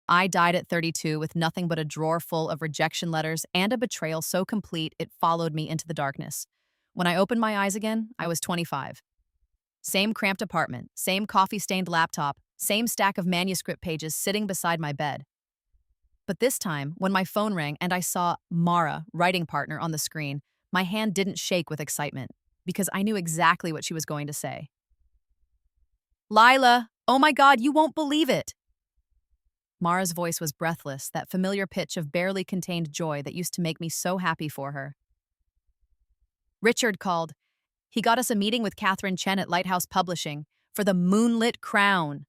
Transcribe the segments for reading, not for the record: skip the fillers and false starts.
I died at 32 with nothing but a drawer full of rejection letters and a betrayal so complete it followed me into the darkness. When I opened my eyes again, I was 25. Same cramped apartment, same coffee-stained laptop, same stack of manuscript pages sitting beside my bed. But this time, when my phone rang and I saw Mara, writing partner, on the screen, my hand didn't shake with excitement because I knew exactly what she was going to say. Lila, oh my God, you won't believe it. Mara's voice was breathless, that familiar pitch of barely contained joy that used to make me so happy for her. Richard called. He got us a meeting with Catherine Chen at Lighthouse Publishing for The Moonlit Crown.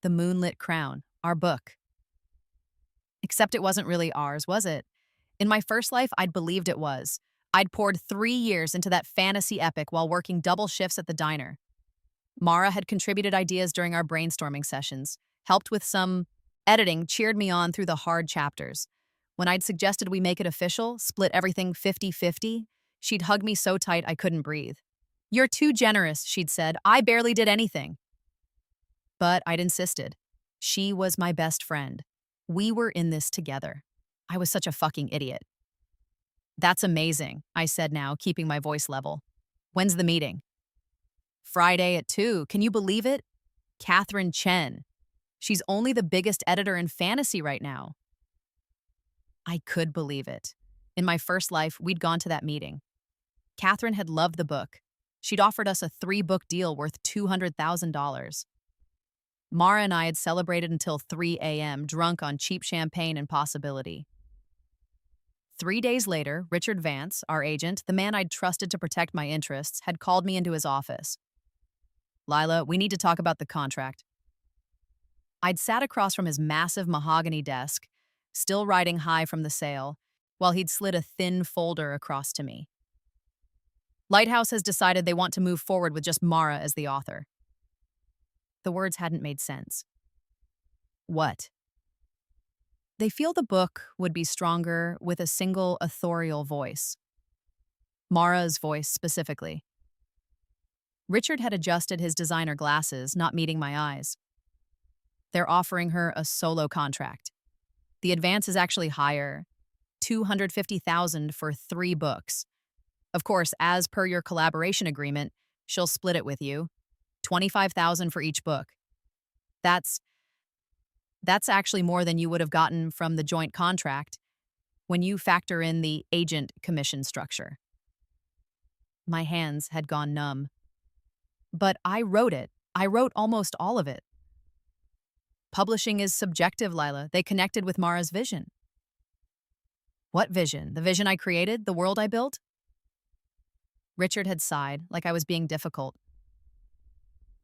The Moonlit Crown, our book. Except it wasn't really ours, was it? In my first life, I'd believed it was. I'd poured 3 years into that fantasy epic while working double shifts at the diner. Mara had contributed ideas during our brainstorming sessions, helped with some editing, cheered me on through the hard chapters. When I'd suggested we make it official, split everything 50-50, she'd hug me so tight I couldn't breathe. You're too generous, she'd said. I barely did anything. But I'd insisted. She was my best friend. We were in this together. I was such a fucking idiot. That's amazing, I said now, keeping my voice level. When's the meeting? Friday at 2. Can you believe it? Catherine Chen. She's only the biggest editor in fantasy right now. I could believe it. In my first life, we'd gone to that meeting. Catherine had loved the book. She'd offered us a 3-book deal worth $200,000. Mara and I had celebrated until 3 a.m., drunk on cheap champagne and possibility. 3 days later, Richard Vance, our agent, the man I'd trusted to protect my interests, had called me into his office. Lila, we need to talk about the contract. I'd sat across from his massive mahogany desk, still riding high from the sale, while he'd slid a thin folder across to me. Lighthouse has decided they want to move forward with just Mara as the author. The words hadn't made sense. What? They feel the book would be stronger with a single authorial voice. Mara's voice specifically. Richard had adjusted his designer glasses, not meeting my eyes. They're offering her a solo contract. The advance is actually higher, $250,000 for 3 books. Of course, as per your collaboration agreement, she'll split it with you, $25,000 for each book. That's actually more than you would have gotten from the joint contract when you factor in the agent commission structure. My hands had gone numb. But I wrote it. I wrote almost all of it. Publishing is subjective, Lila. They connected with Mara's vision. What vision? The vision I created? The world I built? Richard had sighed, like I was being difficult.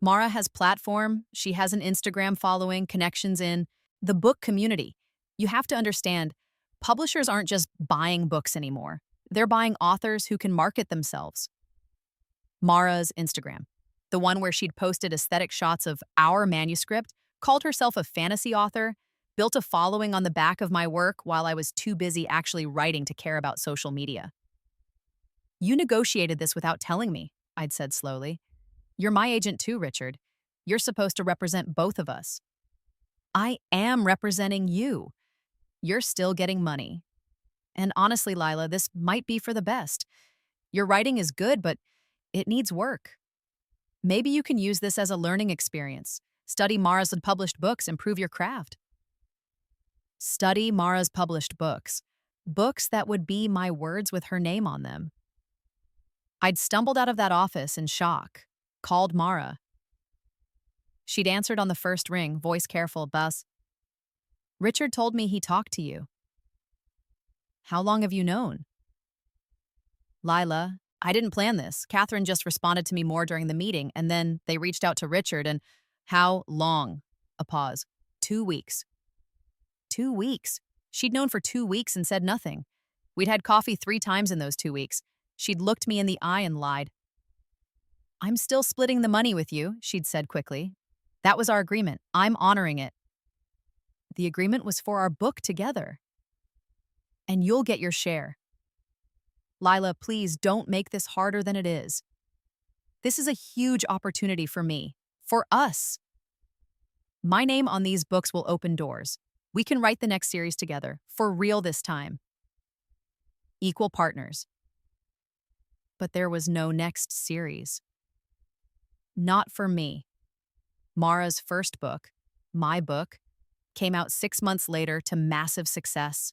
Mara has platform, she has an Instagram following, connections in the book community. You have to understand, publishers aren't just buying books anymore. They're buying authors who can market themselves. Mara's Instagram, the one where she'd posted aesthetic shots of our manuscript, called herself a fantasy author, built a following on the back of my work while I was too busy actually writing to care about social media. You negotiated this without telling me, I'd said slowly. You're my agent too, Richard. You're supposed to represent both of us. I am representing you. You're still getting money. And honestly, Lila, this might be for the best. Your writing is good, but it needs work. Maybe you can use this as a learning experience. Study Mara's published books, improve your craft. Study Mara's published books. Books that would be my words with her name on them. I'd stumbled out of that office in shock, called Mara. She'd answered on the first ring, voice careful, Buzz. Richard told me he talked to you. How long have you known? Lila, I didn't plan this. Catherine just responded to me more during the meeting, and then they reached out to Richard, and how long? A pause. 2 weeks. 2 weeks. She'd known for 2 weeks and said nothing. We'd had coffee 3 times in those 2 weeks. She'd looked me in the eye and lied. I'm still splitting the money with you, she'd said quickly. That was our agreement. I'm honoring it. The agreement was for our book together. And you'll get your share. Lila, please don't make this harder than it is. This is a huge opportunity for me. For us. My name on these books will open doors. We can write the next series together, for real this time. Equal partners. But there was no next series. Not for me. Mara's first book, my book, came out 6 months later to massive success.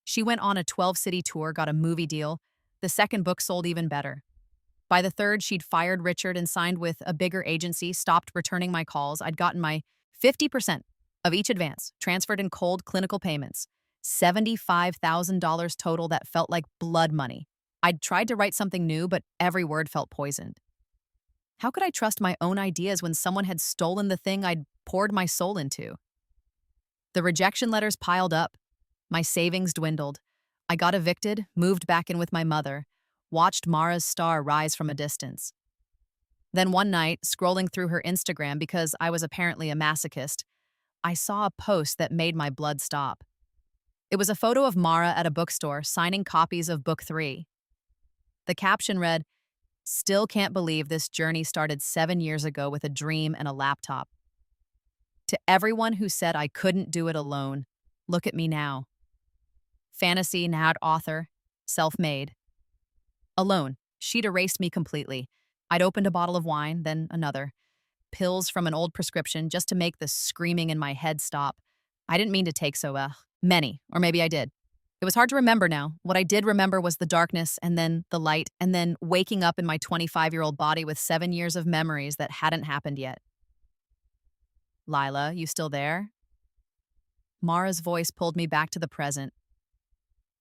She went on a 12-city tour, got a movie deal. The second book sold even better. By the third, she'd fired Richard and signed with a bigger agency, stopped returning my calls. I'd gotten my 50% of each advance, transferred in cold clinical payments. $75,000 total that felt like blood money. I'd tried to write something new, but every word felt poisoned. How could I trust my own ideas when someone had stolen the thing I'd poured my soul into? The rejection letters piled up. My savings dwindled. I got evicted, moved back in with my mother, watched Mara's star rise from a distance. Then one night, scrolling through her Instagram because I was apparently a masochist, I saw a post that made my blood stop. It was a photo of Mara at a bookstore signing copies of Book 3. The caption read, "Still can't believe this journey started 7 years ago with a dream and a laptop. To everyone who said I couldn't do it alone, look at me now. Fantasy, not author, self-made. Alone, she'd erased me completely. I'd opened a bottle of wine, then another. Pills from an old prescription just to make the screaming in my head stop. I didn't mean to take so many, or maybe I did. It was hard to remember now. What I did remember was the darkness, and then the light, and then waking up in my 25-year-old body with 7 years of memories that hadn't happened yet. Lila, you still there?" Mara's voice pulled me back to the present.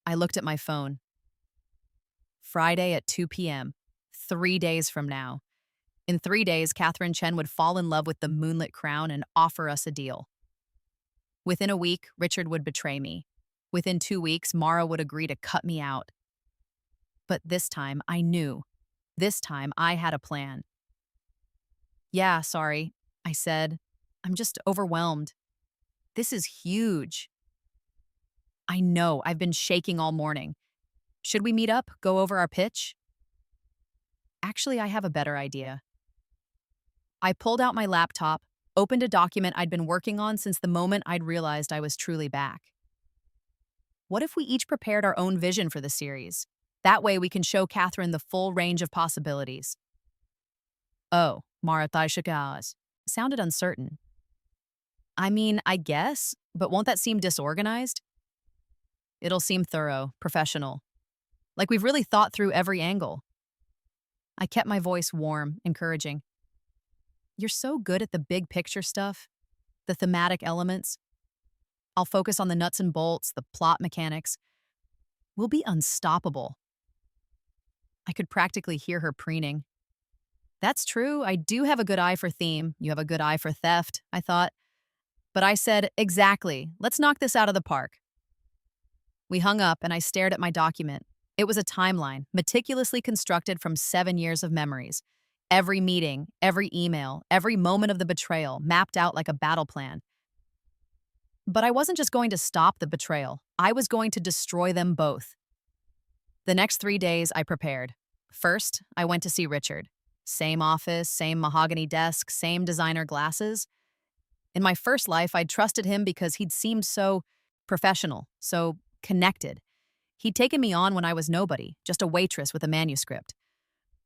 I looked at my phone. Friday at 2 p.m., 3 days from now. In 3 days, Catherine Chen would fall in love with the moonlit crown and offer us a deal. Within a week, Richard would betray me. Within 2 weeks, Mara would agree to cut me out. But this time, I knew. This time, I had a plan. "Yeah, sorry," I said. "I'm just overwhelmed. This is huge." "I know, I've been shaking all morning. Should we meet up, go over our pitch?" "Actually, I have a better idea." I pulled out my laptop, opened a document I'd been working on since the moment I'd realized I was truly back. What if we each prepared our own vision for the series? That way we can show Catherine the full range of possibilities. "Oh, Mara Taishikawas." Sounded uncertain. "I mean, I guess, but won't that seem disorganized?" "It'll seem thorough, professional. Like we've really thought through every angle." I kept my voice warm, encouraging. "You're so good at the big picture stuff, the thematic elements. I'll focus on the nuts and bolts, the plot mechanics. We'll be unstoppable." I could practically hear her preening. "That's true, I do have a good eye for theme. You have a good eye for theft," I thought. But I said, "Exactly, let's knock this out of the park." We hung up and I stared at my document. It was a timeline, meticulously constructed from 7 years of memories. Every meeting, every email, every moment of the betrayal mapped out like a battle plan. But I wasn't just going to stop the betrayal. I was going to destroy them both. The next 3 days, I prepared. First, I went to see Richard. Same office, same mahogany desk, same designer glasses. In my first life, I'd trusted him because he'd seemed so professional, so connected. He'd taken me on when I was nobody, just a waitress with a manuscript.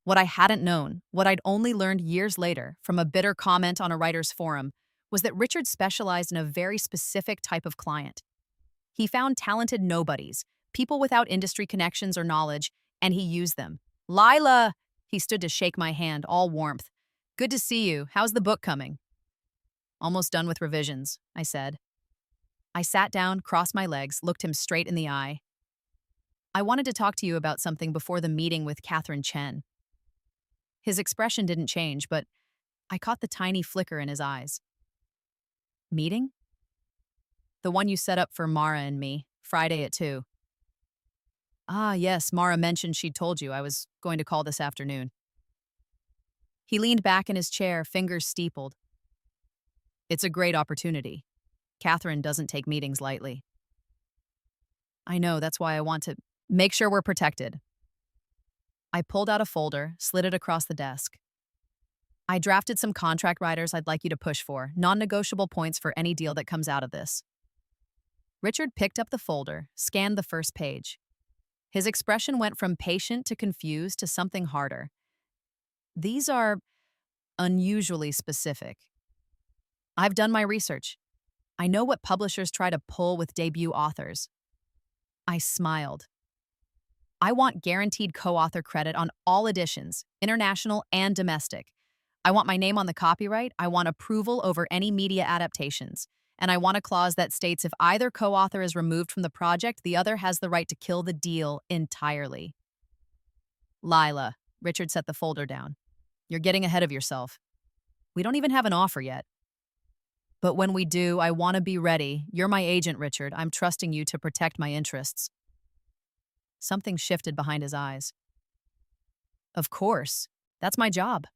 What I hadn't known, what I'd only learned years later from a bitter comment on a writer's forum, was that Richard specialized in a very specific type of client. He found talented nobodies, people without industry connections or knowledge, and he used them. "Lila!" He stood to shake my hand, all warmth. "Good to see you. How's the book coming?" "Almost done with revisions," I said. I sat down, crossed my legs, looked him straight in the eye. "I wanted to talk to you about something before the meeting with Catherine Chen." His expression didn't change, but I caught the tiny flicker in his eyes. "Meeting?" "The one you set up for Mara and me, Friday at 2. "Ah, yes, Mara mentioned she'd told you I was going to call this afternoon." He leaned back in his chair, fingers steepled. "It's a great opportunity. Catherine doesn't take meetings lightly." "I know, that's why I want to make sure we're protected." I pulled out a folder, slid it across the desk. I drafted some contract writers I'd like you to push for, non-negotiable points for any deal that comes out of this. Richard picked up the folder, scanned the first page. His expression went from patient to confused to something harder. These are unusually specific. I've done my research. I know what publishers try to pull with debut authors. I smiled. I want guaranteed co-author credit on all editions, international and domestic. I want my name on the copyright. I want approval over any media adaptations. And I want a clause that states if either co-author is removed from the project, the other has the right to kill the deal entirely. Lila, Richard set the folder down. You're getting ahead of yourself. We don't even have an offer yet. But when we do, I want to be ready. You're my agent, Richard. I'm trusting you to protect my interests. Something shifted behind his eyes. Of course. That's my job.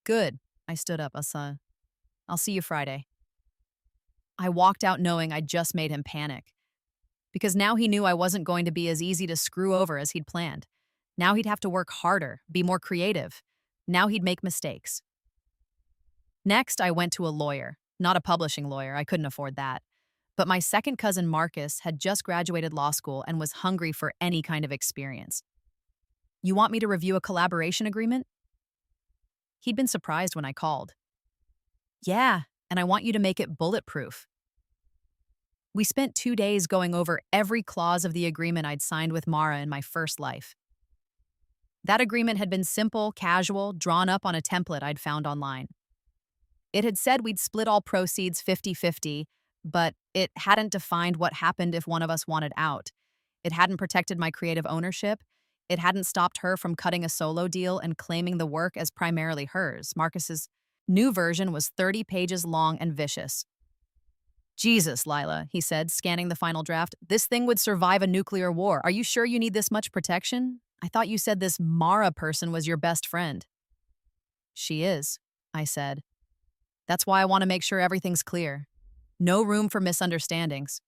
Good. I stood up. I'll see you Friday. I walked out knowing I'd just made him panic. Because now he knew I wasn't going to be as easy to screw over as he'd planned. Now he'd have to work harder, be more creative. Now he'd make mistakes. Next, I went to a lawyer. Not a publishing lawyer, I couldn't afford that. But my second cousin Marcus had just graduated law school and was hungry for any kind of experience. You want me to review a collaboration agreement? He'd been surprised when I called. Yeah, and I want you to make it bulletproof. We spent 2 days going over every clause of the agreement I'd signed with Mara in my first life. That agreement had been simple, casual, drawn up on a template I'd found online. It had said we'd split all proceeds 50-50, but it hadn't defined what happened if one of us wanted out. It hadn't protected my creative ownership. It hadn't stopped her from cutting a solo deal and claiming the work as primarily hers. Marcus's new version was 30 pages long and vicious. Jesus, Lila, he said, scanning the final draft. This thing would survive a nuclear war. Are you sure you need this much protection? I thought you said this Mara person was your best friend. She is, I said. That's why I want to make sure everything's clear. No room for misunderstandings.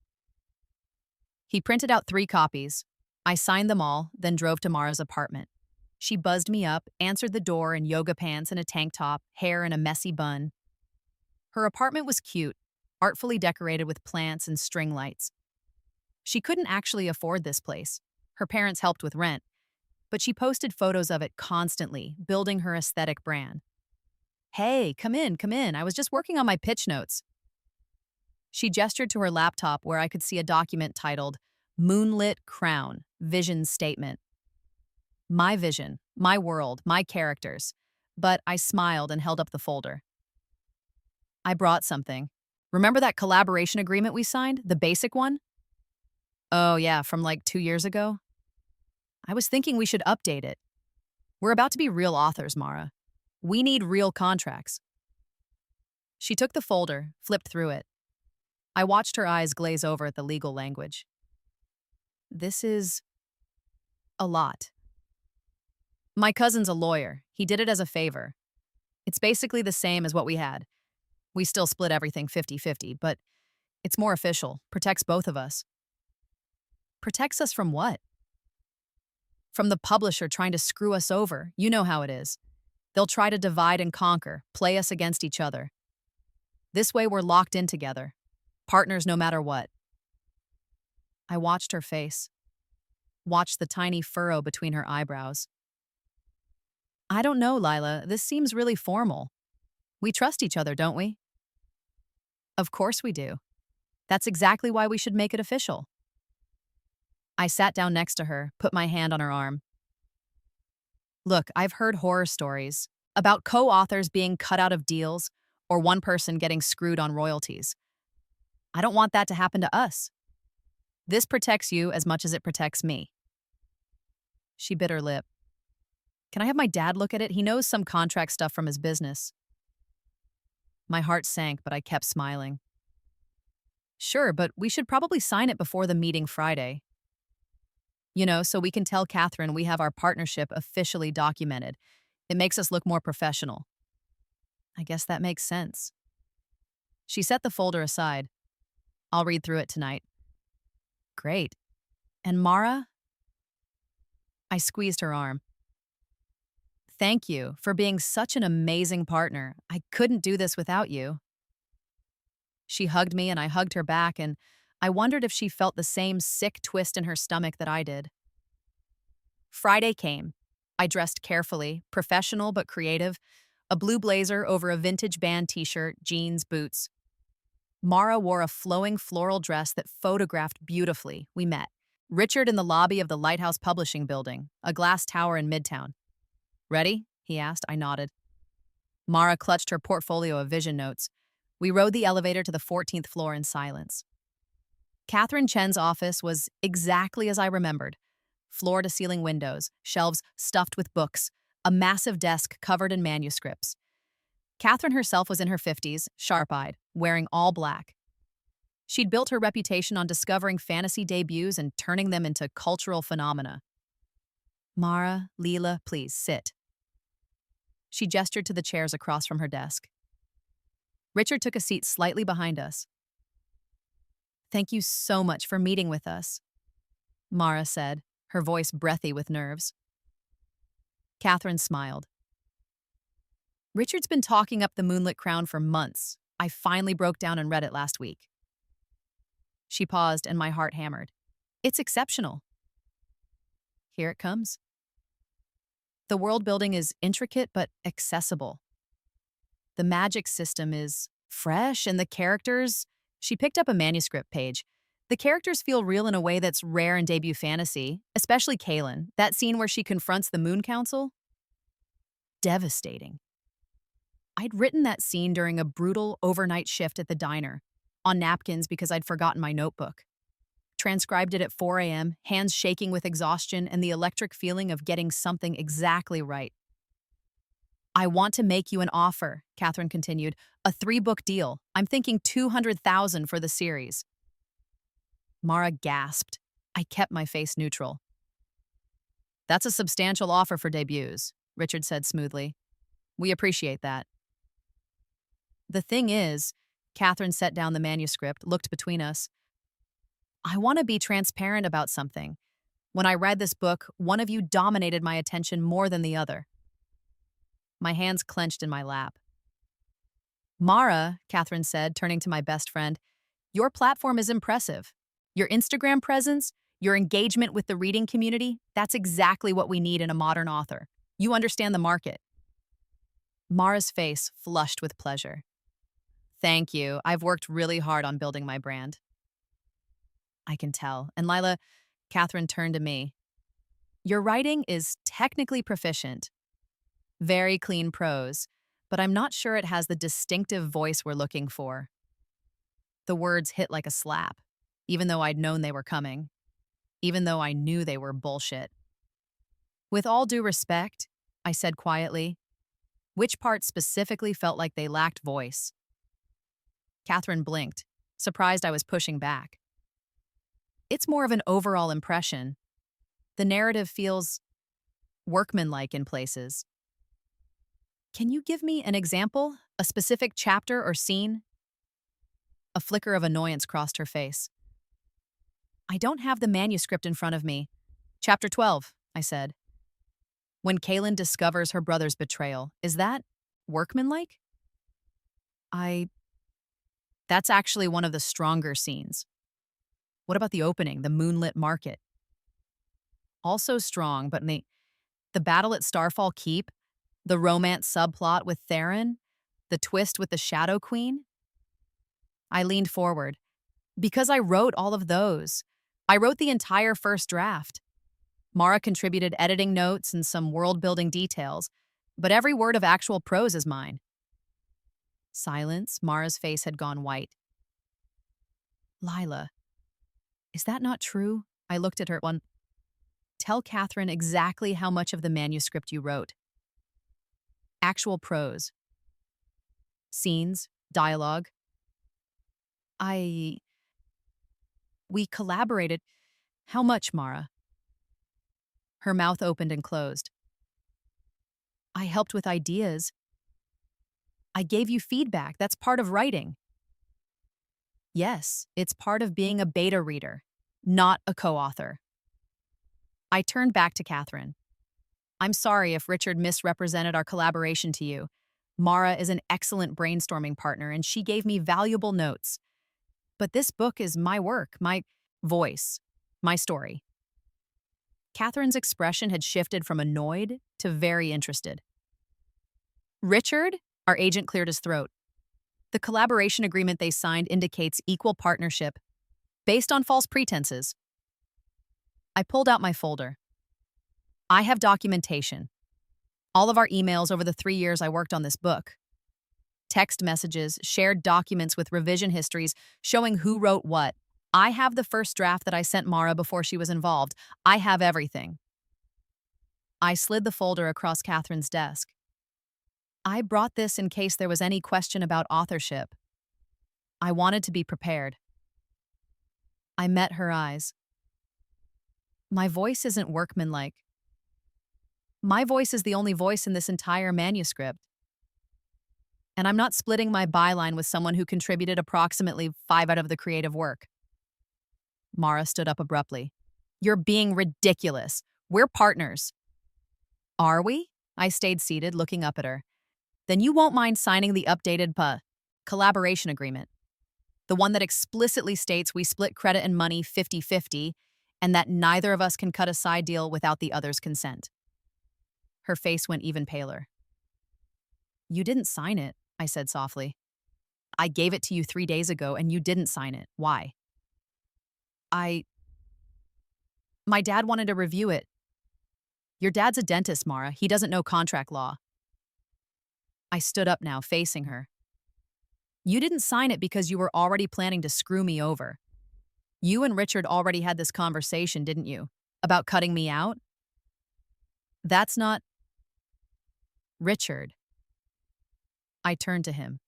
He printed out 3 copies. I signed them all, then drove to Mara's apartment. She buzzed me up, answered the door in yoga pants and a tank top, hair in a messy bun. Her apartment was cute, artfully decorated with plants and string lights. She couldn't actually afford this place. Her parents helped with rent, but she posted photos of it constantly, building her aesthetic brand. Hey, come in. I was just working on my pitch notes. She gestured to her laptop where I could see a document titled Moonlit Crown, Vision Statement. My vision, my world, my characters. But I smiled and held up the folder. I brought something. Remember that collaboration agreement we signed, the basic one? Oh yeah, from like 2 years ago? I was thinking we should update it. We're about to be real authors, Mara. We need real contracts. She took the folder, flipped through it. I watched her eyes glaze over at the legal language. This is a lot. My cousin's a lawyer. He did it as a favor. It's basically the same as what we had. We still split everything 50-50, but it's more official, protects both of us. Protects us from what? From the publisher trying to screw us over. You know how it is. They'll try to divide and conquer, play us against each other. This way we're locked in together, partners no matter what. I watched her face, watched the tiny furrow between her eyebrows. I don't know, Lila, this seems really formal. We trust each other, don't we? Of course we do. That's exactly why we should make it official. I sat down next to her, put my hand on her arm. Look, I've heard horror stories about co-authors being cut out of deals or one person getting screwed on royalties. I don't want that to happen to us. This protects you as much as it protects me. She bit her lip. Can I have my dad look at it? He knows some contract stuff from his business. My heart sank, but I kept smiling. Sure, but we should probably sign it before the meeting Friday. You know, so we can tell Catherine we have our partnership officially documented. It makes us look more professional. I guess that makes sense. She set the folder aside. I'll read through it tonight. Great. And Mara? I squeezed her arm. Thank you for being such an amazing partner. I couldn't do this without you. She hugged me and I hugged her back, and I wondered if she felt the same sick twist in her stomach that I did. Friday came. I dressed carefully, professional but creative, a blue blazer over a vintage band t-shirt, jeans, boots. Mara wore a flowing floral dress that photographed beautifully. We met. Richard in the lobby of the Lighthouse Publishing Building, a glass tower in Midtown. Ready? He asked. I nodded. Mara clutched her portfolio of vision notes. We rode the elevator to the 14th floor in silence. Catherine Chen's office was exactly as I remembered. Floor-to-ceiling windows, shelves stuffed with books, a massive desk covered in manuscripts. Catherine herself was in her 50s, sharp-eyed, wearing all black. She'd built her reputation on discovering fantasy debuts and turning them into cultural phenomena. Mara, Leela, please, sit. She gestured to the chairs across from her desk. Richard took a seat slightly behind us. Thank you so much for meeting with us, Mara said, her voice breathy with nerves. Catherine smiled. Richard's been talking up the Moonlit Crown for months. I finally broke down and read it last week. She paused and my heart hammered. It's exceptional. Here it comes. The world building is intricate but accessible. The magic system is fresh and the characters... She picked up a manuscript page. The characters feel real in a way that's rare in debut fantasy, especially Kaylin, that scene where she confronts the Moon Council. Devastating. I'd written that scene during a brutal overnight shift at the diner, on napkins because I'd forgotten my notebook. Transcribed it at 4 a.m., hands shaking with exhaustion and the electric feeling of getting something exactly right. I want to make you an offer, Catherine continued. A 3-book deal. I'm thinking $200,000 for the series. Mara gasped. I kept my face neutral. That's a substantial offer for debuts, Richard said smoothly. We appreciate that. The thing is, Catherine set down the manuscript, looked between us. I want to be transparent about something. When I read this book, one of you dominated my attention more than the other. My hands clenched in my lap. Mara, Catherine said, turning to my best friend, your platform is impressive. Your Instagram presence, your engagement with the reading community, that's exactly what we need in a modern author. You understand the market. Mara's face flushed with pleasure. Thank you. I've worked really hard on building my brand. I can tell. And Lila, Catherine turned to me. Your writing is technically proficient. Very clean prose, but I'm not sure it has the distinctive voice we're looking for. The words hit like a slap, even though I'd known they were coming, even though I knew they were bullshit. With all due respect, I said quietly, which part specifically felt like they lacked voice? Catherine blinked, surprised I was pushing back. It's more of an overall impression. The narrative feels workmanlike in places. Can you give me an example? A specific chapter or scene? A flicker of annoyance crossed her face. I don't have the manuscript in front of me. Chapter 12, I said. When Kaylin discovers her brother's betrayal, is that workmanlike? That's actually one of the stronger scenes. What about the opening, the moonlit market? Also strong, but the battle at Starfall Keep, the romance subplot with Theron, the twist with the Shadow Queen? I leaned forward. Because I wrote all of those. I wrote the entire first draft. Mara contributed editing notes and some world-building details, but every word of actual prose is mine. Silence. Mara's face had gone white. Lila, is that not true? I looked at her. Tell Catherine exactly how much of the manuscript you wrote. Actual prose. Scenes, dialogue. We collaborated. How much, Mara? Her mouth opened and closed. I helped with ideas. I gave you feedback. That's part of writing. Yes, it's part of being a beta reader, not a co-author. I turned back to Catherine. I'm sorry if Richard misrepresented our collaboration to you. Mara is an excellent brainstorming partner, and she gave me valuable notes. But this book is my work, my voice, my story. Catherine's expression had shifted from annoyed to very interested. Richard? Our agent cleared his throat. The collaboration agreement they signed indicates equal partnership, based on false pretenses. I pulled out my folder. I have documentation. All of our emails over the 3 years I worked on this book. Text messages, shared documents with revision histories showing who wrote what. I have the first draft that I sent Mara before she was involved. I have everything. I slid the folder across Catherine's desk. I brought this in case there was any question about authorship. I wanted to be prepared. I met her eyes. My voice isn't workmanlike. My voice is the only voice in this entire manuscript. And I'm not splitting my byline with someone who contributed approximately 5 out of the creative work. Mara stood up abruptly. You're being ridiculous. We're partners. Are we? I stayed seated, looking up at her. Then you won't mind signing the updated collaboration agreement. The one that explicitly states we split credit and money 50-50, and that neither of us can cut a side deal without the other's consent. Her face went even paler. You didn't sign it, I said softly. I gave it to you 3 days ago and you didn't sign it. Why? My dad wanted to review it. Your dad's a dentist, Mara. He doesn't know contract law. I stood up now, facing her. You didn't sign it because you were already planning to screw me over. You and Richard already had this conversation, didn't you? About cutting me out? That's not... Richard. I turned to him.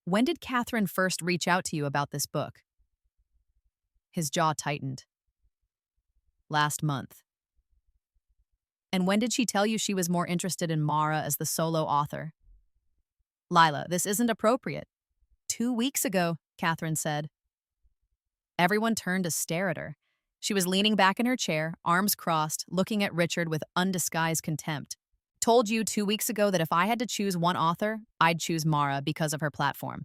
When did Catherine first reach out to you about this book? His jaw tightened. Last month. And when did she tell you she was more interested in Mara as the solo author? Lila, this isn't appropriate. 2 weeks ago, Catherine said. Everyone turned to stare at her. She was leaning back in her chair, arms crossed, looking at Richard with undisguised contempt. Told you 2 weeks ago that if I had to choose one author, I'd choose Mara because of her platform.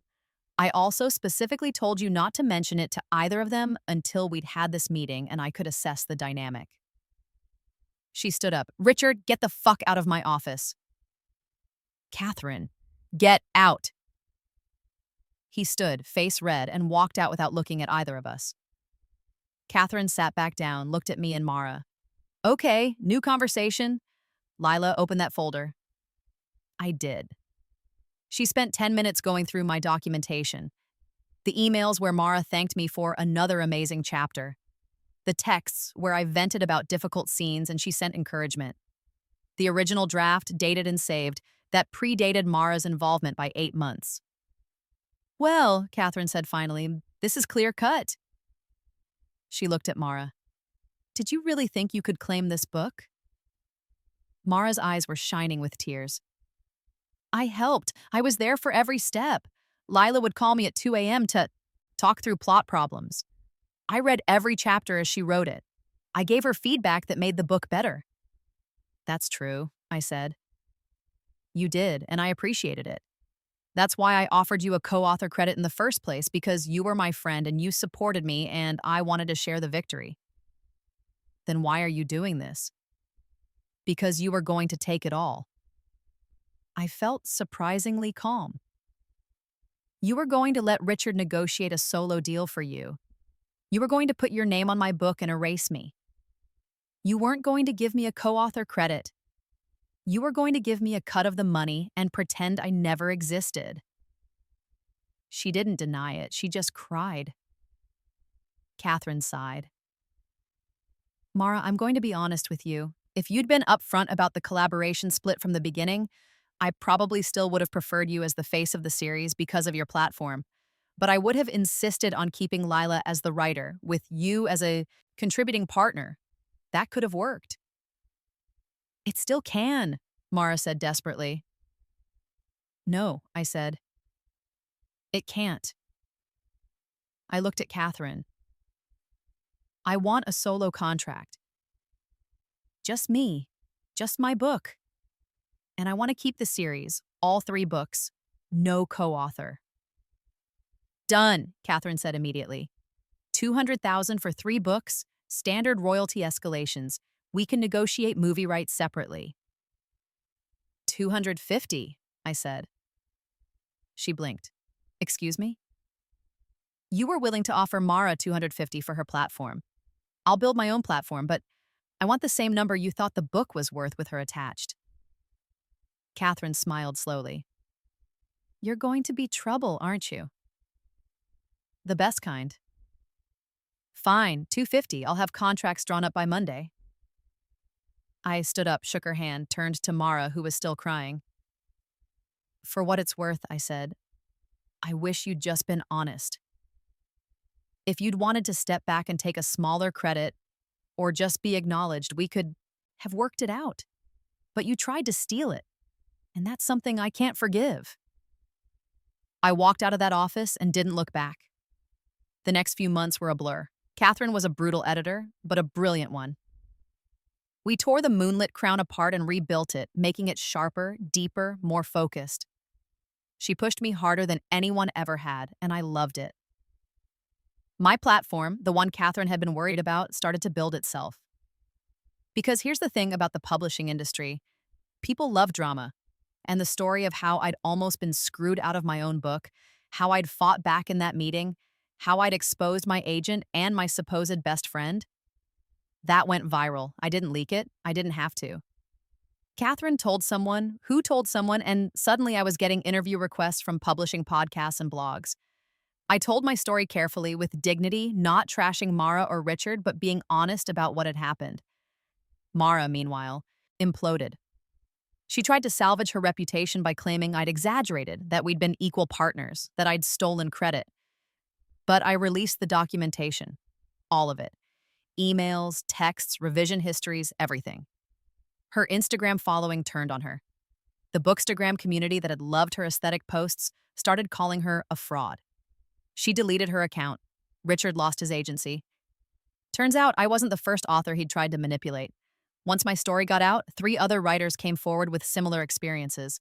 I also specifically told you not to mention it to either of them until we'd had this meeting and I could assess the dynamic. She stood up. Richard, get the fuck out of my office. Catherine, get out. He stood, face red, and walked out without looking at either of us. Catherine sat back down, looked at me and Mara. Okay, new conversation. Lila, open that folder. I did. She spent 10 minutes going through my documentation. The emails where Mara thanked me for another amazing chapter. The texts where I vented about difficult scenes and she sent encouragement. The original draft, dated and saved, that predated Mara's involvement by 8 months. Well, Catherine said finally, this is clear cut. She looked at Mara. Did you really think you could claim this book? Mara's eyes were shining with tears. I helped. I was there for every step. Lila would call me at 2 a.m. to talk through plot problems. I read every chapter as she wrote it. I gave her feedback that made the book better. That's true, I said. You did, and I appreciated it. That's why I offered you a co-author credit in the first place, because you were my friend and you supported me and I wanted to share the victory. Then why are you doing this? Because you were going to take it all. I felt surprisingly calm. You were going to let Richard negotiate a solo deal for you. You were going to put your name on my book and erase me. You weren't going to give me a co-author credit. You were going to give me a cut of the money and pretend I never existed. She didn't deny it, she just cried. Catherine sighed. Mara, I'm going to be honest with you. If you'd been upfront about the collaboration split from the beginning, I probably still would have preferred you as the face of the series because of your platform. But I would have insisted on keeping Lila as the writer, with you as a contributing partner. That could have worked. It still can, Mara said desperately. No, I said. It can't. I looked at Catherine. I want a solo contract. Just me. Just my book. And I want to keep the series, all 3 books, no co-author. Done, Catherine said immediately. 200,000 for 3 books, standard royalty escalations. We can negotiate movie rights separately. 250, I said. She blinked. Excuse me? You were willing to offer Mara 250 for her platform. I'll build my own platform, but I want the same number you thought the book was worth with her attached. Catherine smiled slowly. You're going to be trouble, aren't you? The best kind. Fine, 250. I'll have contracts drawn up by Monday. I stood up, shook her hand, turned to Mara, who was still crying. For what it's worth, I said, I wish you'd just been honest. If you'd wanted to step back and take a smaller credit, or just be acknowledged, we could have worked it out. But you tried to steal it, and that's something I can't forgive. I walked out of that office and didn't look back. The next few months were a blur. Catherine was a brutal editor, but a brilliant one. We tore the Moonlit Crown apart and rebuilt it, making it sharper, deeper, more focused. She pushed me harder than anyone ever had, and I loved it. My platform, the one Catherine had been worried about, started to build itself. Because here's the thing about the publishing industry. People love drama, and the story of how I'd almost been screwed out of my own book, how I'd fought back in that meeting, how I'd exposed my agent and my supposed best friend, that went viral. I didn't leak it. I didn't have to. Catherine told someone, who told someone, and suddenly I was getting interview requests from publishing podcasts and blogs. I told my story carefully, with dignity, not trashing Mara or Richard, but being honest about what had happened. Mara, meanwhile, imploded. She tried to salvage her reputation by claiming I'd exaggerated, that we'd been equal partners, that I'd stolen credit. But I released the documentation. All of it. Emails, texts, revision histories, everything. Her Instagram following turned on her. The Bookstagram community that had loved her aesthetic posts started calling her a fraud. She deleted her account. Richard lost his agency. Turns out I wasn't the first author he'd tried to manipulate. Once my story got out, 3 other writers came forward with similar experiences.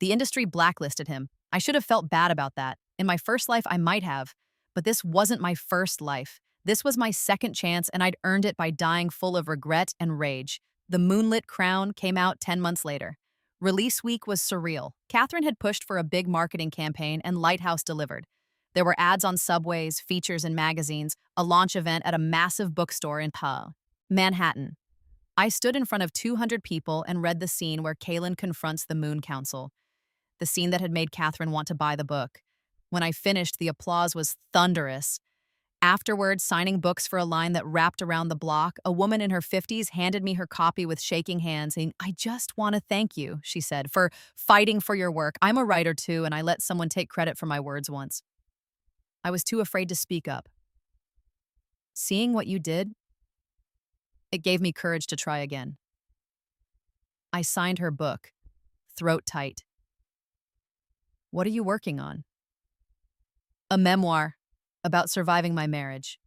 The industry blacklisted him. I should have felt bad about that. In my first life, I might have. But this wasn't my first life. This was my second chance, and I'd earned it by dying full of regret and rage. The Moonlit Crown came out 10 months later. Release week was surreal. Catherine had pushed for a big marketing campaign, and Lighthouse delivered. There were ads on subways, features in magazines, a launch event at a massive bookstore in Manhattan. I stood in front of 200 people and read the scene where Kaylin confronts the Moon Council, the scene that had made Catherine want to buy the book. When I finished, the applause was thunderous. Afterward, signing books for a line that wrapped around the block, a woman in her 50s handed me her copy with shaking hands, saying, I just want to thank you, she said, for fighting for your work. I'm a writer too, and I let someone take credit for my words once. I was too afraid to speak up. Seeing what you did, it gave me courage to try again. I signed her book, throat tight. What are you working on? A memoir about surviving my marriage.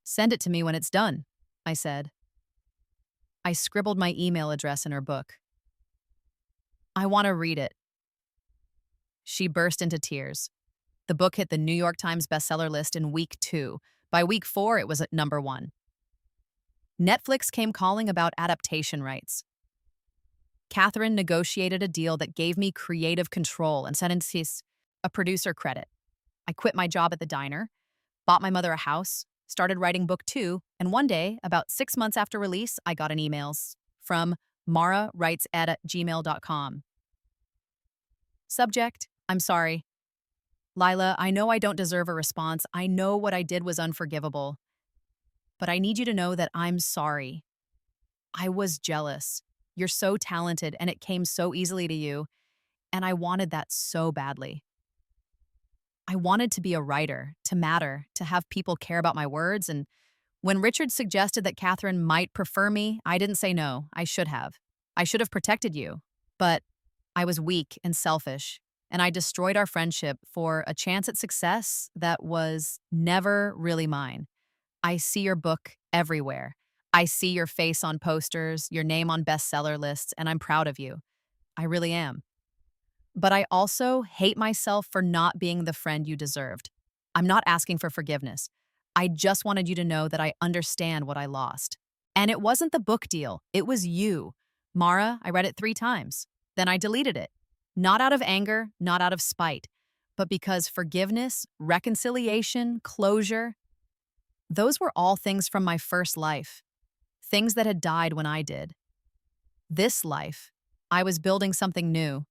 Send it to me when it's done, I said. I scribbled my email address in her book. I want to read it. She burst into tears. The book hit the New York Times bestseller list in week 2. By week 4, it was at number 1. Netflix came calling about adaptation rights. Catherine negotiated a deal that gave me creative control and sent a producer credit. I quit my job at the diner, bought my mother a house, started writing book 2, and one day, about 6 months after release, I got an email from marawritesed@gmail.com. Subject, I'm sorry. Lila, I know I don't deserve a response. I know what I did was unforgivable. But I need you to know that I'm sorry. I was jealous. You're so talented, and it came so easily to you, and I wanted that so badly. I wanted to be a writer, to matter, to have people care about my words, and when Richard suggested that Catherine might prefer me, I didn't say no. I should have. I should have protected you. But I was weak and selfish, and I destroyed our friendship for a chance at success that was never really mine. I see your book everywhere. I see your face on posters, your name on bestseller lists, and I'm proud of you. I really am. But I also hate myself for not being the friend you deserved. I'm not asking for forgiveness. I just wanted you to know that I understand what I lost. And it wasn't the book deal, it was you. Mara, I read it 3 times. Then I deleted it. Not out of anger, not out of spite, but because forgiveness, reconciliation, closure, those were all things from my first life. Things that had died when I did. This life, I was building something new.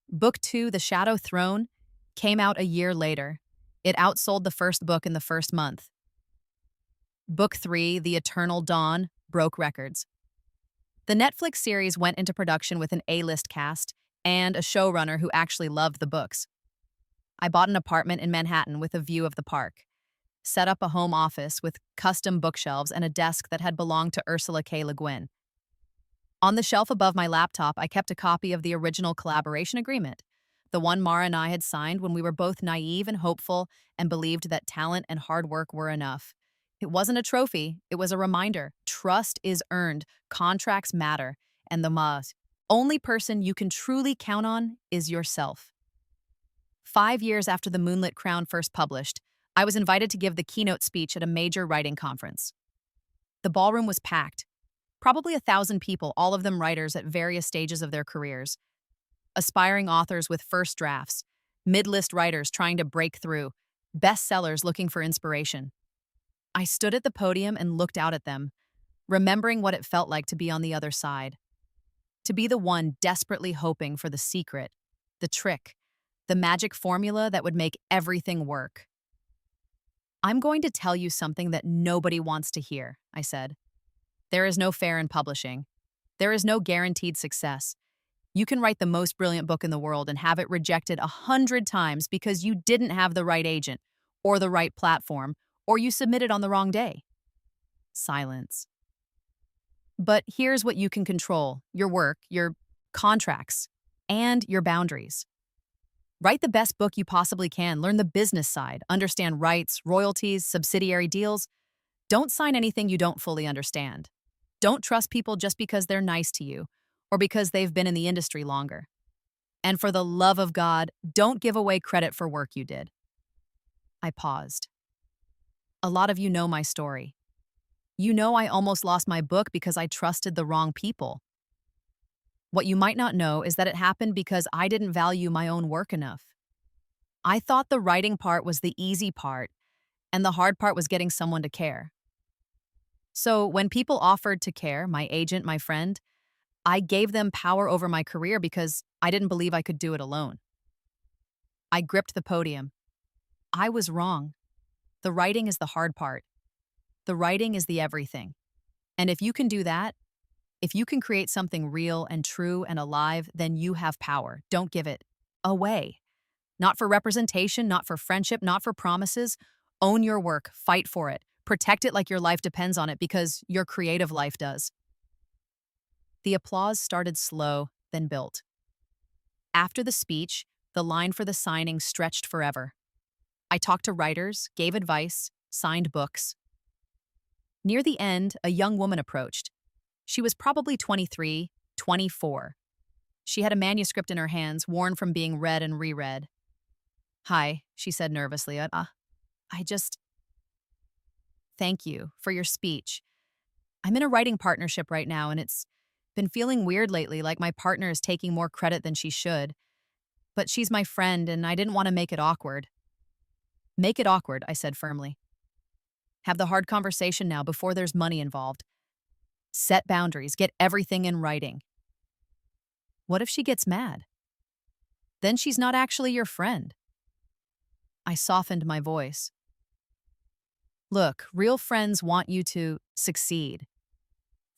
Book 2, The Shadow Throne, came out a year later. It outsold the first book in the first month. Book 3, The Eternal Dawn, broke records. The Netflix series went into production with an A-list cast and a showrunner who actually loved the books. I bought an apartment in Manhattan with a view of the park, set up a home office with custom bookshelves and a desk that had belonged to Ursula K. Le Guin. On the shelf above my laptop, I kept a copy of the original collaboration agreement, the one Mara and I had signed when we were both naive and hopeful and believed that talent and hard work were enough. It wasn't a trophy, it was a reminder. Trust is earned, contracts matter, and the only person you can truly count on is yourself. 5 years after The Moonlit Crown first published, I was invited to give the keynote speech at a major writing conference. The ballroom was packed. Probably 1,000 people, all of them writers at various stages of their careers. Aspiring authors with first drafts, mid-list writers trying to break through, bestsellers looking for inspiration. I stood at the podium and looked out at them, remembering what it felt like to be on the other side. To be the one desperately hoping for the secret, the trick, the magic formula that would make everything work. I'm going to tell you something that nobody wants to hear, I said. There is no fair in publishing. There is no guaranteed success. You can write the most brilliant book in the world and have it rejected 100 times because you didn't have the right agent, or the right platform, or you submitted on the wrong day. Silence. But here's what you can control: your work, your contracts, and your boundaries. Write the best book you possibly can. Learn the business side. Understand rights, royalties, subsidiary deals. Don't sign anything you don't fully understand. Don't trust people just because they're nice to you or because they've been in the industry longer. And for the love of God, don't give away credit for work you did. I paused. A lot of you know my story. You know I almost lost my book because I trusted the wrong people. What you might not know is that it happened because I didn't value my own work enough. I thought the writing part was the easy part, and the hard part was getting someone to care. So when people offered to care, my agent, my friend, I gave them power over my career because I didn't believe I could do it alone. I gripped the podium. I was wrong. The writing is the hard part. The writing is the everything. And if you can do that, if you can create something real and true and alive, then you have power. Don't give it away. Not for representation, not for friendship, not for promises. Own your work, fight for it. Protect it like your life depends on it because your creative life does. The applause started slow, then built. After the speech, the line for the signing stretched forever. I talked to writers, gave advice, signed books. Near the end, a young woman approached. She was probably 23, 24. She had a manuscript in her hands, worn from being read and reread. "Hi," she said nervously. Thank you for your speech. I'm in a writing partnership right now, and it's been feeling weird lately, like my partner is taking more credit than she should. But she's my friend, and I didn't want to make it awkward." "Make it awkward," I said firmly. "Have the hard conversation now before there's money involved. Set boundaries, get everything in writing." "What if she gets mad? Then she's not actually your friend." I softened my voice. "Look, real friends want you to succeed.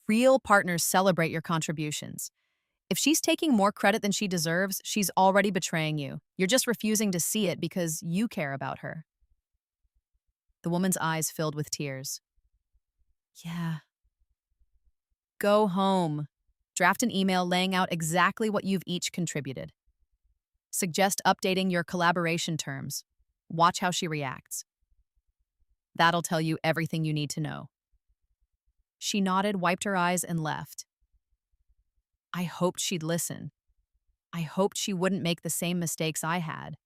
Real partners celebrate your contributions. If she's taking more credit than she deserves, she's already betraying you. You're just refusing to see it because you care about her." The woman's eyes filled with tears. "Yeah." "Go home. Draft an email laying out exactly what you've each contributed. Suggest updating your collaboration terms. Watch how she reacts. That'll tell you everything you need to know." She nodded, wiped her eyes, and left. I hoped she'd listen. I hoped she wouldn't make the same mistakes I had.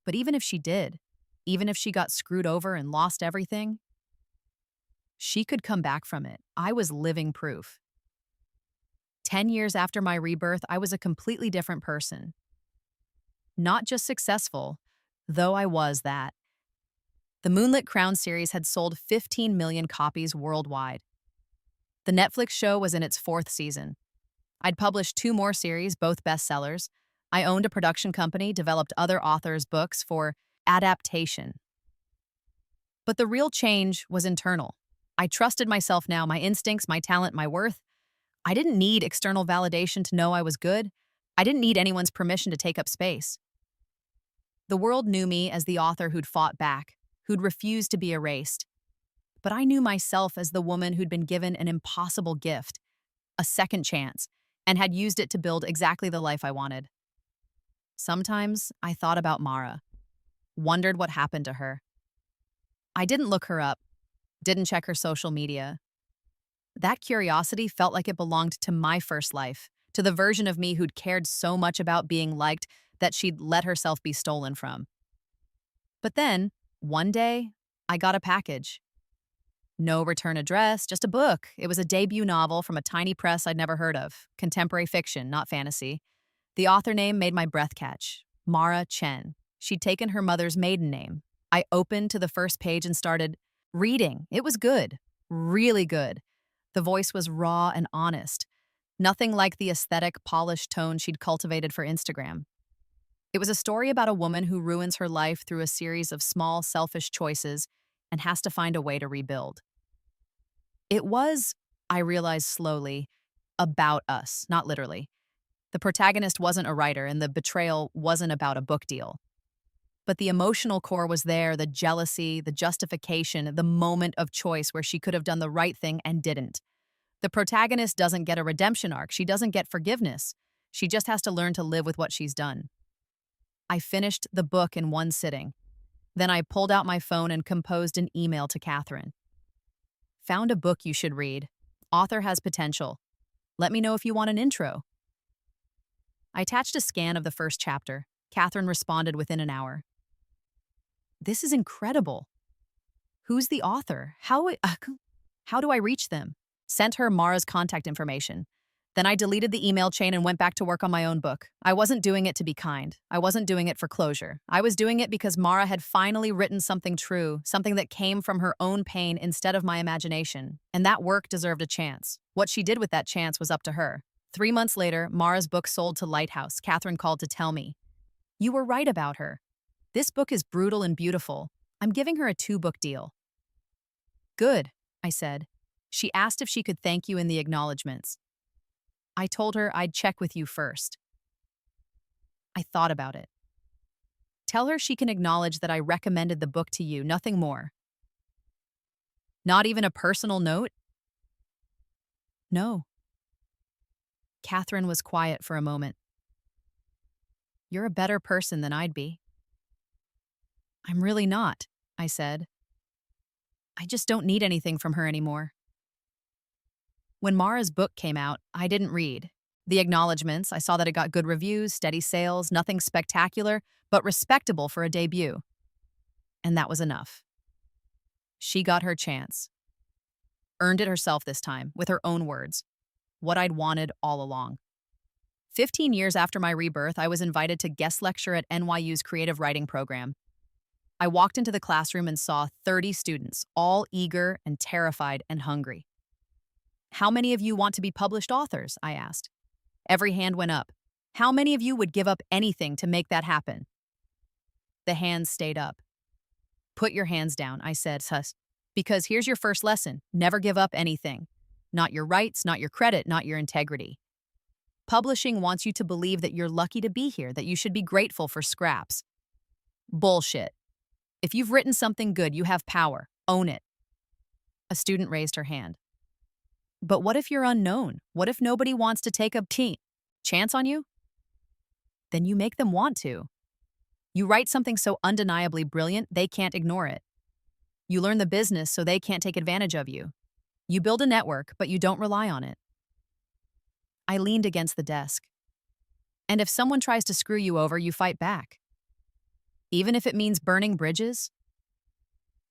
But even if she did, even if she got screwed over and lost everything, she could come back from it. I was living proof. 10 years after my rebirth, I was a completely different person. Not just successful, though I was that. The Moonlit Crown series had sold 15 million copies worldwide. The Netflix show was in its 4th season. I'd published 2 more series, both bestsellers. I owned a production company, developed other authors' books for adaptation. But the real change was internal. I trusted myself now, my instincts, my talent, my worth. I didn't need external validation to know I was good. I didn't need anyone's permission to take up space. The world knew me as the author who'd fought back, who'd refused to be erased. But I knew myself as the woman who'd been given an impossible gift, a second chance, and had used it to build exactly the life I wanted. Sometimes I thought about Mara, wondered what happened to her. I didn't look her up, didn't check her social media. That curiosity felt like it belonged to my first life, to the version of me who'd cared so much about being liked that she'd let herself be stolen from. But then, one day, I got a package. No return address, just a book. It was a debut novel from a tiny press I'd never heard of. Contemporary fiction, not fantasy. The author name made my breath catch. Mara Chen. She'd taken her mother's maiden name. I opened to the first page and started reading. It was good. Really good. The voice was raw and honest. Nothing like the aesthetic, polished tone she'd cultivated for Instagram. It was a story about a woman who ruins her life through a series of small, selfish choices and has to find a way to rebuild. It was, I realized slowly, about us, not literally. The protagonist wasn't a writer, and the betrayal wasn't about a book deal. But the emotional core was there, the jealousy, the justification, the moment of choice where she could have done the right thing and didn't. The protagonist doesn't get a redemption arc. She doesn't get forgiveness. She just has to learn to live with what she's done. I finished the book in one sitting. Then I pulled out my phone and composed an email to Catherine. Found a book you should read. Author has potential. Let me know if you want an intro. I attached a scan of the first chapter. Catherine responded within an hour. This is incredible. Who's the author? How do I reach them? Sent her Mara's contact information. Then I deleted the email chain and went back to work on my own book. I wasn't doing it to be kind. I wasn't doing it for closure. I was doing it because Mara had finally written something true, something that came from her own pain instead of my imagination. And that work deserved a chance. What she did with that chance was up to her. 3 months later, Mara's book sold to Lighthouse. Catherine called to tell me, "You were right about her. This book is brutal and beautiful. I'm giving her a 2-book deal." Good, I said. She asked if she could thank you in the acknowledgments. I told her I'd check with you first. I thought about it. Tell her she can acknowledge that I recommended the book to you, nothing more. Not even a personal note? No. Catherine was quiet for a moment. You're a better person than I'd be. I'm really not, I said. I just don't need anything from her anymore. When Mara's book came out, I didn't read. The acknowledgments, I saw that it got good reviews, steady sales, nothing spectacular, but respectable for a debut. And that was enough. She got her chance. Earned it herself this time, with her own words. What I'd wanted all along. 15 years after my rebirth, I was invited to guest lecture at NYU's creative writing program. I walked into the classroom and saw 30 students, all eager and terrified and hungry. How many of you want to be published authors? I asked. Every hand went up. How many of you would give up anything to make that happen? The hands stayed up. Put your hands down, I said, because here's your first lesson. Never give up anything. Not your rights, not your credit, not your integrity. Publishing wants you to believe that you're lucky to be here, that you should be grateful for scraps. Bullshit. If you've written something good, you have power. Own it. A student raised her hand. But what if you're unknown? What if nobody wants to take a chance on you? Then you make them want to. You write something so undeniably brilliant, they can't ignore it. You learn the business so they can't take advantage of you. You build a network, but you don't rely on it. I leaned against the desk. And if someone tries to screw you over, you fight back. Even if it means burning bridges?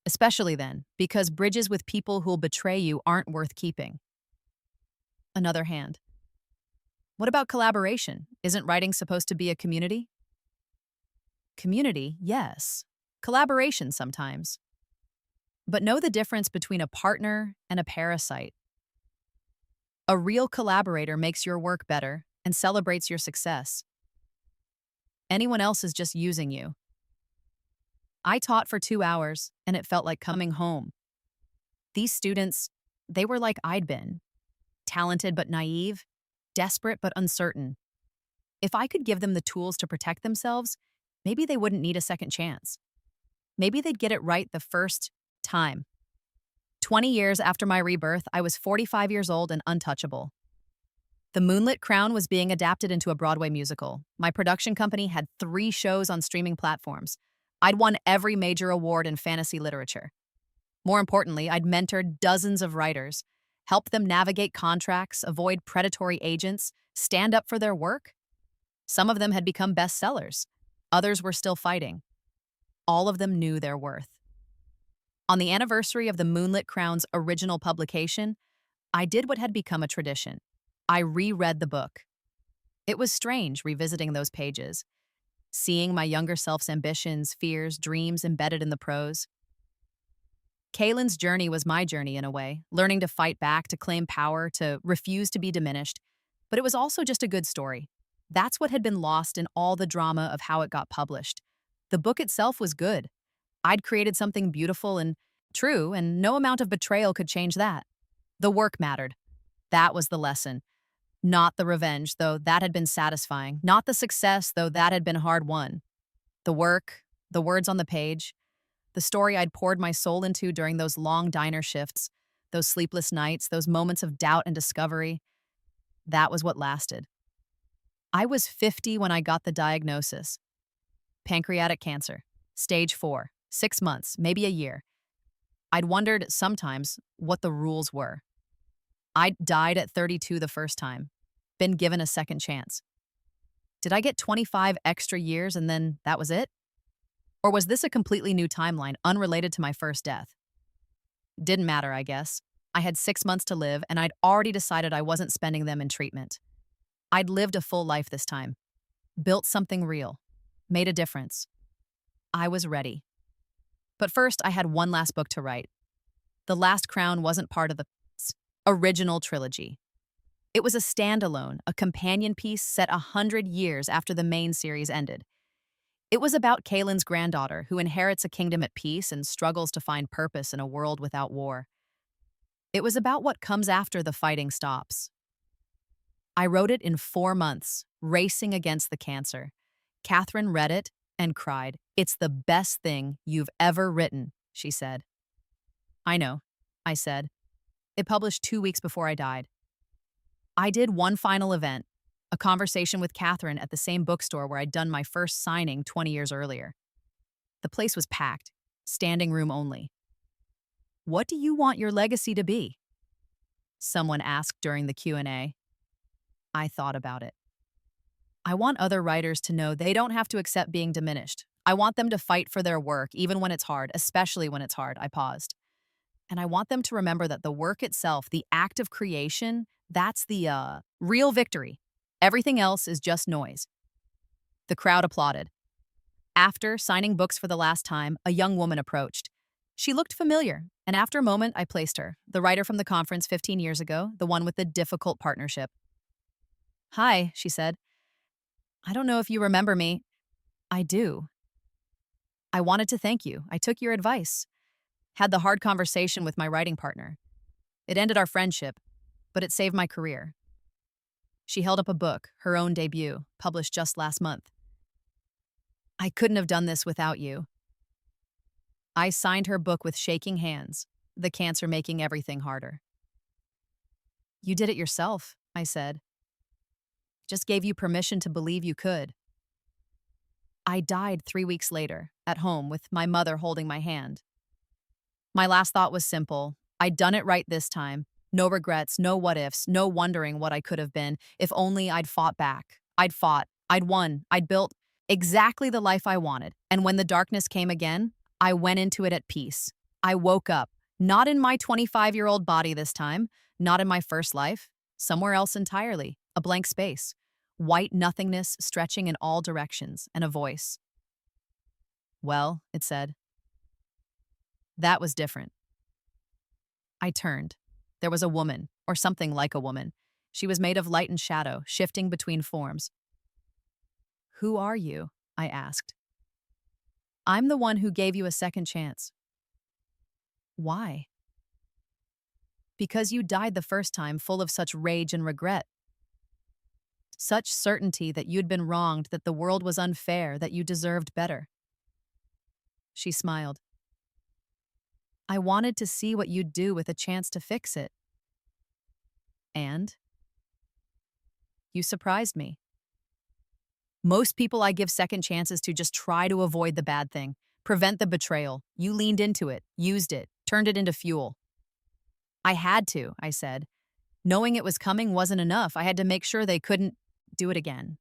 Especially then, because bridges with people who'll betray you aren't worth keeping. Another hand. What about collaboration? Isn't writing supposed to be a community? Community, yes. Collaboration sometimes. But know the difference between a partner and a parasite. A real collaborator makes your work better and celebrates your success. Anyone else is just using you. I taught for 2 hours, and it felt like coming home. These students, they were like I'd been. Talented but naive, desperate but uncertain. If I could give them the tools to protect themselves, maybe they wouldn't need a second chance. Maybe they'd get it right the first time. 20 years after my rebirth, I was 45 years old and untouchable. The Moonlit Crown was being adapted into a Broadway musical. My production company had 3 shows on streaming platforms. I'd won every major award in fantasy literature. More importantly, I'd mentored dozens of writers, helped them navigate contracts, avoid predatory agents, stand up for their work. Some of them had become bestsellers. Others were still fighting. All of them knew their worth. On the anniversary of the Moonlit Crown's original publication, I did what had become a tradition. I reread the book. It was strange revisiting those pages, seeing my younger self's ambitions, fears, dreams embedded in the prose. Kaylin's journey was my journey in a way, learning to fight back, to claim power, to refuse to be diminished. But it was also just a good story. That's what had been lost in all the drama of how it got published. The book itself was good. I'd created something beautiful and true, and no amount of betrayal could change that. The work mattered. That was the lesson. Not the revenge, though that had been satisfying. Not the success, though that had been hard won. The work, the words on the page, the story I'd poured my soul into during those long diner shifts, those sleepless nights, those moments of doubt and discovery, that was what lasted. I was 50 when I got the diagnosis. Pancreatic cancer, stage 4, 6 months, maybe a year. I'd wondered sometimes what the rules were. I died at 32 the first time, been given a second chance. Did I get 25 extra years and then that was it? Or was this a completely new timeline, unrelated to my first death? Didn't matter, I guess. I had 6 months to live, and I'd already decided I wasn't spending them in treatment. I'd lived a full life this time, built something real, made a difference. I was ready. But first, I had one last book to write. The Last Crown wasn't part of the original trilogy. It was a standalone, a companion piece set 100 years after the main series ended. It was about Kaylin's granddaughter who inherits a kingdom at peace and struggles to find purpose in a world without war. It was about what comes after the fighting stops. I wrote it in 4 months, racing against the cancer. Catherine read it and cried. "It's the best thing you've ever written," she said. "I know," I said. It published 2 weeks before I died. I did one final event, a conversation with Catherine at the same bookstore where I'd done my first signing 20 years earlier. The place was packed, standing room only. "What do you want your legacy to be?" someone asked during the Q&A. I thought about it. I want other writers to know they don't have to accept being diminished. I want them to fight for their work, even when it's hard, especially when it's hard. I paused. And I want them to remember that the work itself, the act of creation, that's the real victory. Everything else is just noise. The crowd applauded. After signing books for the last time, a young woman approached. She looked familiar, and after a moment, I placed her, the writer from the conference 15 years ago, the one with the difficult partnership. "Hi," she said. "I don't know if you remember me." "I do. I wanted to thank you. I took your advice. Had the hard conversation with my writing partner. It ended our friendship, but it saved my career." She held up a book, her own debut, published just last month. "I couldn't have done this without you." I signed her book with shaking hands, the cancer making everything harder. "You did it yourself," I said. "Just gave you permission to believe you could." I died 3 weeks later, at home with my mother holding my hand. My last thought was simple. I'd done it right this time. No regrets, no what ifs, no wondering what I could have been. If only I'd fought back. I'd fought. I'd won. I'd built exactly the life I wanted. And when the darkness came again, I went into it at peace. I woke up, not in my 25-year-old body this time, not in my first life, somewhere else entirely, a blank space, white nothingness stretching in all directions, and a voice. Well, it said, that was different. I turned. There was a woman, or something like a woman. She was made of light and shadow, shifting between forms. Who are you? I asked. I'm the one who gave you a second chance. Why? Because you died the first time full of such rage and regret. Such certainty that you'd been wronged, that the world was unfair, that you deserved better. She smiled. I wanted to see what you'd do with a chance to fix it. And? You surprised me. Most people I give second chances to just try to avoid the bad thing, prevent the betrayal. You leaned into it, used it, turned it into fuel. I had to, I said. Knowing it was coming wasn't enough. I had to make sure they couldn't do it again.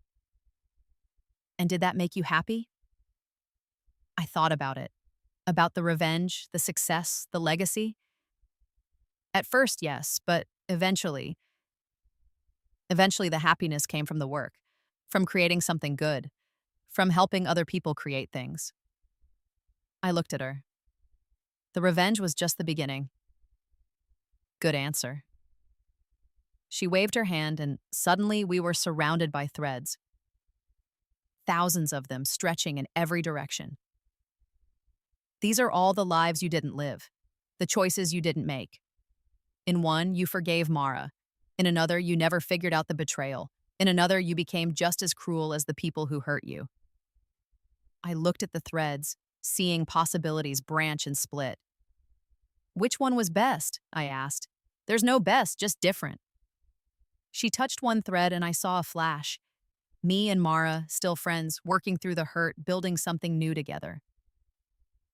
And did that make you happy? I thought about it. About the revenge, the success, the legacy. At first, yes, but eventually the happiness came from the work, from creating something good, from helping other people create things. I looked at her. The revenge was just the beginning. Good answer. She waved her hand, and suddenly we were surrounded by threads. Thousands of them stretching in every direction. These are all the lives you didn't live, the choices you didn't make. In one, you forgave Mara. In another, you never figured out the betrayal. In another, you became just as cruel as the people who hurt you. I looked at the threads, seeing possibilities branch and split. Which one was best? I asked. There's no best, just different. She touched one thread and I saw a flash. Me and Mara, still friends, working through the hurt, building something new together.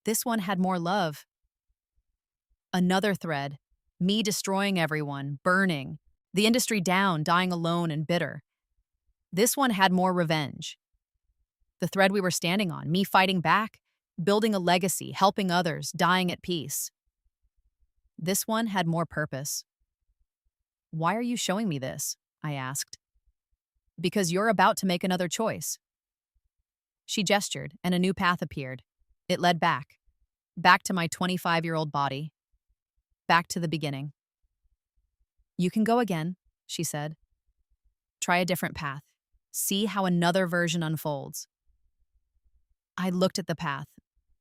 This one had more love. Another thread, me destroying everyone, burning, the industry down, dying alone and bitter. This one had more revenge. The thread we were standing on, me fighting back, building a legacy, helping others, dying at peace. This one had more purpose. Why are you showing me this? I asked. Because you're about to make another choice. She gestured, and a new path appeared. It led back to my 25-year-old body, back to the beginning. You can go again, she said. Try a different path. See how another version unfolds. I looked at the path,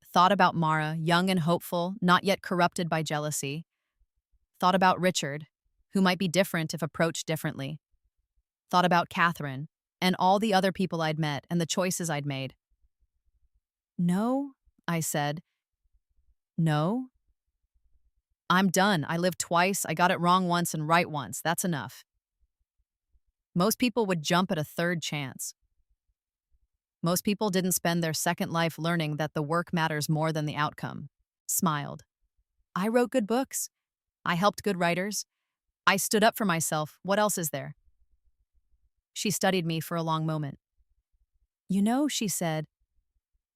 thought about Mara, young and hopeful, not yet corrupted by jealousy. Thought about Richard, who might be different if approached differently. Thought about Catherine, and all the other people I'd met and the choices I'd made. No, I said. No? I'm done. I lived twice. I got it wrong once and right once. That's enough. Most people would jump at a third chance. Most people didn't spend their second life learning that the work matters more than the outcome. Smiled. I wrote good books. I helped good writers. I stood up for myself. What else is there? She studied me for a long moment. You know, she said,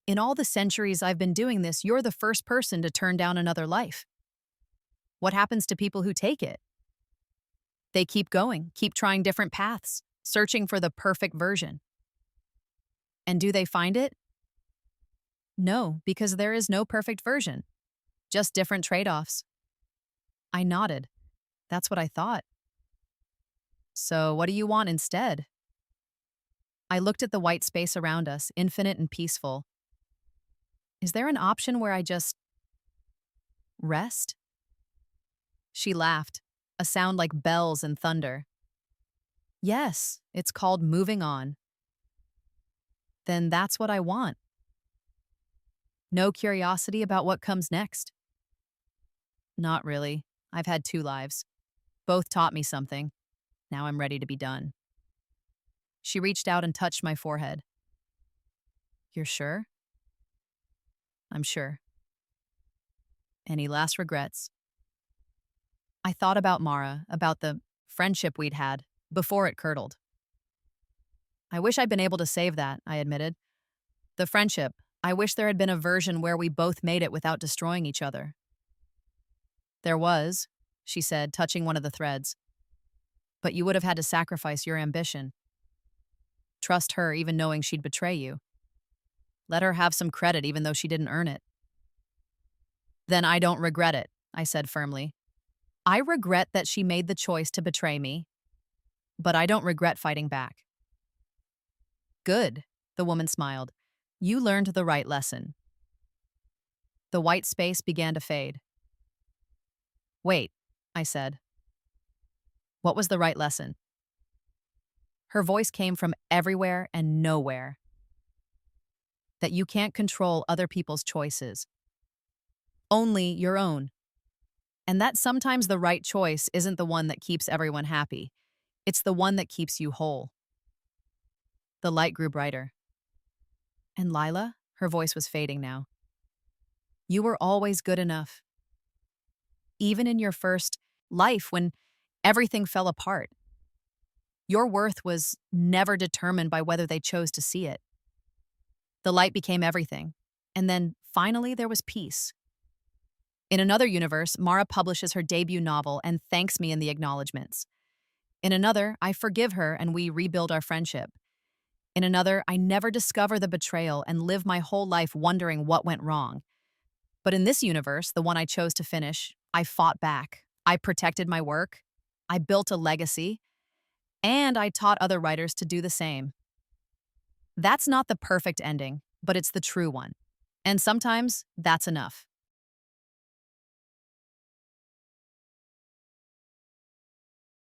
in all the centuries I've been doing this, you're the first person to turn down another life. What happens to people who take it? They keep going, keep trying different paths, searching for the perfect version. And do they find it? No, because there is no perfect version, just different trade-offs. I nodded. That's what I thought. So what do you want instead? I looked at the white space around us, infinite and peaceful. Is there an option where I just rest? She laughed, a sound like bells and thunder. Yes, it's called moving on. Then that's what I want. No curiosity about what comes next? Not really. I've had 2 lives. Both taught me something. Now I'm ready to be done. She reached out and touched my forehead. You're sure? I'm sure. Any last regrets? I thought about Mara, about the friendship we'd had, before it curdled. I wish I'd been able to save that, I admitted. The friendship, I wish there had been a version where we both made it without destroying each other. There was, she said, touching one of the threads. But you would have had to sacrifice your ambition. Trust her even knowing she'd betray you. Let her have some credit even though she didn't earn it. Then I don't regret it, I said firmly. I regret that she made the choice to betray me, but I don't regret fighting back. Good, the woman smiled. You learned the right lesson. The white space began to fade. Wait, I said. What was the right lesson? Her voice came from everywhere and nowhere. That you can't control other people's choices. Only your own. And that sometimes the right choice isn't the one that keeps everyone happy. It's the one that keeps you whole. The light grew brighter. And Lila? Her voice was fading now. You were always good enough. Even in your first life when everything fell apart. Your worth was never determined by whether they chose to see it. The light became everything. And then, finally, there was peace. In another universe, Mara publishes her debut novel and thanks me in the acknowledgments. In another, I forgive her and we rebuild our friendship. In another, I never discover the betrayal and live my whole life wondering what went wrong. But in this universe, the one I chose to finish, I fought back. I protected my work. I built a legacy. And I taught other writers to do the same. That's not the perfect ending, but it's the true one. And sometimes that's enough.